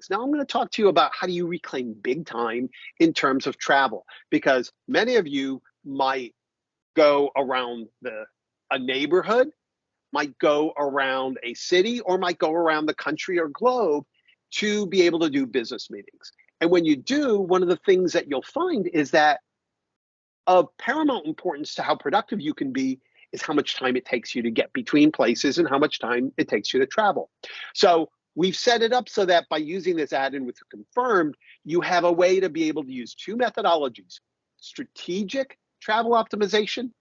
Now, I'm going to talk to you about how do you reclaim big time in terms of travel, because many of you might go around a neighborhood, might go around a city, or might go around the country or globe to be able to do business meetings. And when you do, one of the things that you'll find is that of paramount importance to how productive you can be is how much time it takes you to get between places and how much time it takes you to travel. So we've set it up so that by using this add-in with Confirmed, you have a way to be able to use two methodologies: strategic travel optimization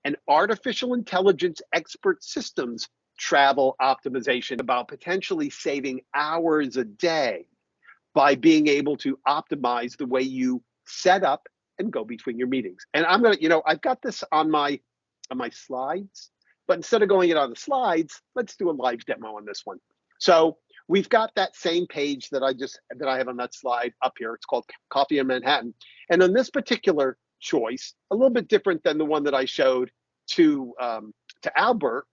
and artificial intelligence expert systems travel optimization, about potentially saving hours a day by being able to optimize the way you set up and go between your meetings. And I'm gonna, I've got this on my slides, but instead of going it on the slides, let's do a live demo on this one. So we've got that same page that I have on that slide up here. It's called Coffee in Manhattan. And on this particular choice, a little bit different than the one that I showed to Albert,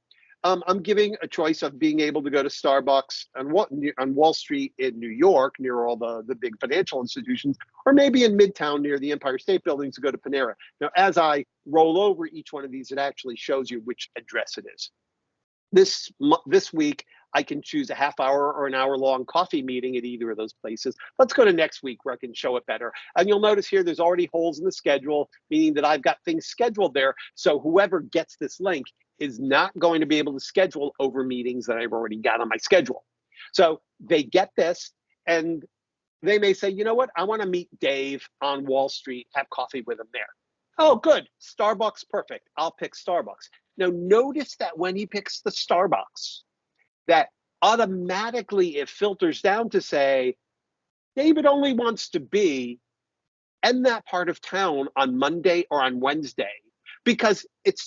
I'm giving a choice of being able to go to Starbucks on Wall Street in New York, near all the big financial institutions, or maybe in Midtown near the Empire State Building to go to Panera. Now, as I roll over each one of these, it actually shows you which address it is. This week, I can choose a half hour or an hour long coffee meeting at either of those places. Let's go to next week where I can show it better. And you'll notice here there's already holes in the schedule, meaning that I've got things scheduled there. So whoever gets this link is not going to be able to schedule over meetings that I've already got on my schedule. So they get this and they may say, you know what, I want to meet Dave on Wall Street, have coffee with him there. Oh, good. Starbucks, perfect. I'll pick Starbucks. Now, notice that when he picks the Starbucks, that automatically it filters down to say, David only wants to be in that part of town on Monday or on Wednesday, because it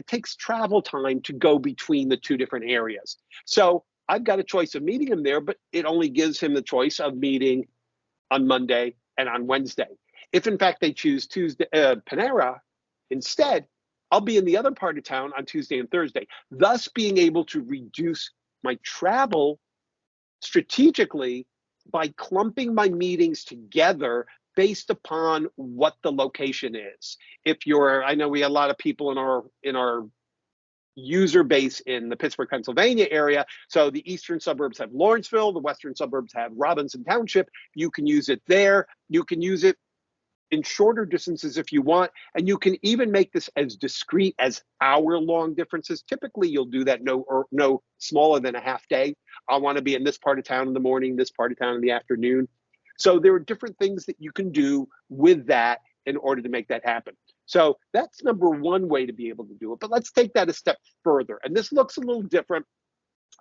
takes travel time to go between the two different areas. So I've got a choice of meeting him there, but it only gives him the choice of meeting on Monday and on Wednesday. If in fact they choose Panera instead, I'll be in the other part of town on Tuesday and Thursday, thus being able to reduce my travel strategically by clumping my meetings together based upon what the location is. I know we have a lot of people in our user base in the Pittsburgh, Pennsylvania area. So the eastern suburbs have Lawrenceville, the western suburbs have Robinson Township. You can use it there. You can use it in shorter distances if you want, and you can even make this as discrete as hour-long differences. Typically, you'll do that no smaller than a half day. I want to be in this part of town in the morning, this part of town in the afternoon. So there are different things that you can do with that in order to make that happen. So that's number one way to be able to do it. But let's take that a step further. And this looks a little different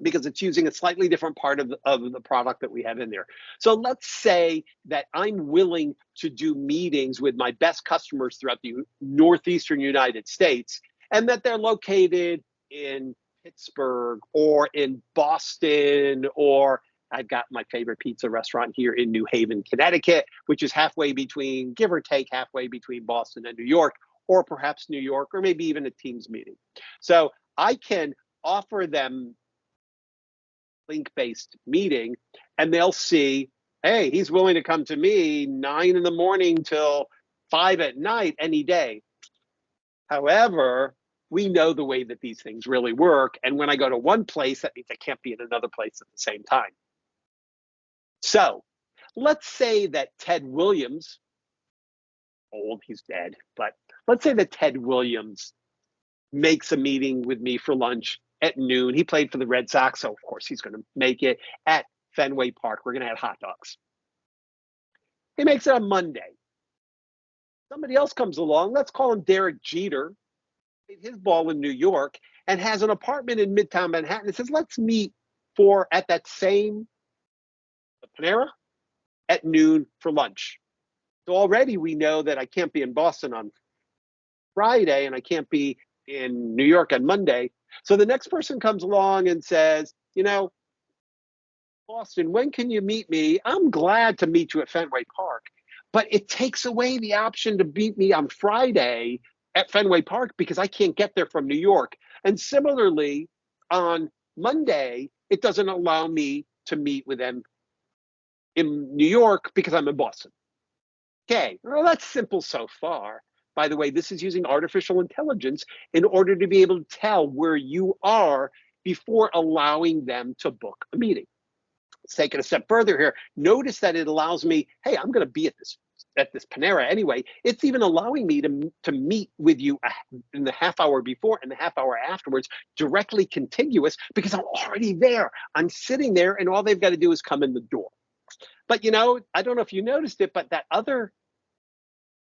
because it's using a slightly different part of the product that we have in there. So let's say that I'm willing to do meetings with my best customers throughout the northeastern United States, and that they're located in Pittsburgh or in Boston, or I've got my favorite pizza restaurant here in New Haven, Connecticut, which is halfway between, give or take, halfway between Boston and New York, or perhaps New York, or maybe even a Teams meeting. So I can offer them link-based meeting, and they'll see, hey, he's willing to come to me 9 in the morning till 5 at night any day. However, we know the way that these things really work, and when I go to one place, that means I can't be in another place at the same time. So let's say that Ted Williams, old, he's dead, but let's say that Ted Williams makes a meeting with me for lunch at noon. He played for the Red Sox, so of course he's going to make it at Fenway Park. We're going to have hot dogs. He makes it on Monday. Somebody else comes along. Let's call him Derek Jeter. Played his ball in New York and has an apartment in Midtown Manhattan. It says, let's meet at that same Panera at noon for lunch. So already we know that I can't be in Boston on Friday and I can't be in New York on Monday. So the next person comes along and says, Boston, when can you meet me? I'm glad to meet you at Fenway Park, but it takes away the option to meet me on Friday at Fenway Park because I can't get there from New York. And similarly, on Monday, it doesn't allow me to meet with them in New York because I'm in Boston. Okay, well, that's simple so far. By the way, this is using artificial intelligence in order to be able to tell where you are before allowing them to book a meeting. Let's take it a step further here. Notice that it allows me, hey, I'm going to be at this Panera anyway. It's even allowing me to meet with you in the half hour before and the half hour afterwards, directly contiguous, because I'm already there. I'm sitting there, and all they've got to do is come in the door. But I don't know if you noticed it, but that other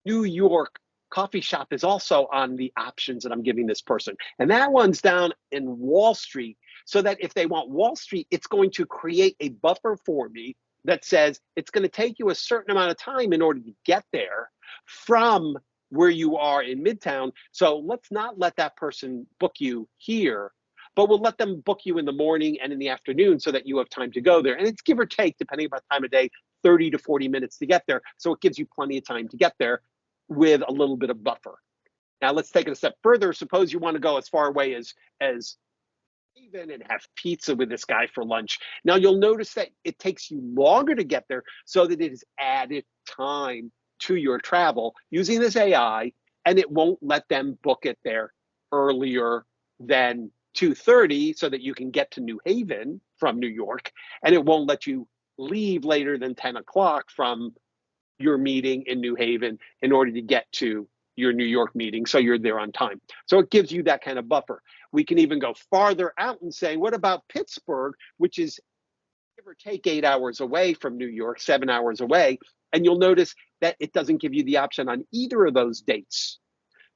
New York coffee shop is also on the options that I'm giving this person. And that one's down in Wall Street, so that if they want Wall Street, it's going to create a buffer for me that says it's going to take you a certain amount of time in order to get there from where you are in Midtown. So let's not let that person book you here, but we'll let them book you in the morning and in the afternoon so that you have time to go there. And it's give or take, depending on the time of day, 30 to 40 minutes to get there. So it gives you plenty of time to get there with a little bit of buffer. Now let's take it a step further. Suppose you want to go as far away as Haven and have pizza with this guy for lunch. Now you'll notice that it takes you longer to get there, so that it is added time to your travel using this AI, and it won't let them book it there earlier than 2:30 so that you can get to New Haven from New York, and it won't let you leave later than 10 o'clock from your meeting in New Haven in order to get to your New York meeting, so you're there on time. So it gives you that kind of buffer. We can even go farther out and say, what about Pittsburgh, which is give or take 8 hours away from New York, 7 hours away, and you'll notice that it doesn't give you the option on either of those dates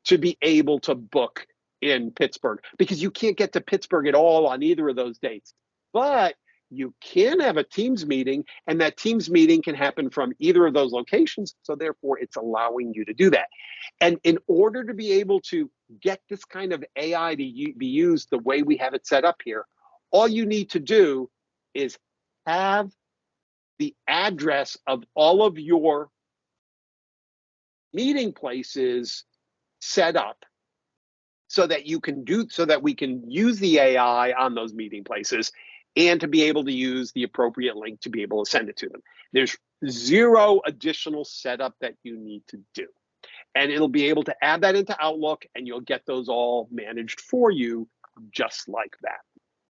to be able to book in Pittsburgh, because you can't get to Pittsburgh at all on either of those dates. But you can have a Teams meeting, and that Teams meeting can happen from either of those locations. So therefore, it's allowing you to do that. And in order to be able to get this kind of AI to be used the way we have it set up here, all you need to do is have the address of all of your meeting places set up so that we can use the AI on those meeting places, and to be able to use the appropriate link to be able to send it to them. There's zero additional setup that you need to do. And it'll be able to add that into Outlook, and you'll get those all managed for you just like that.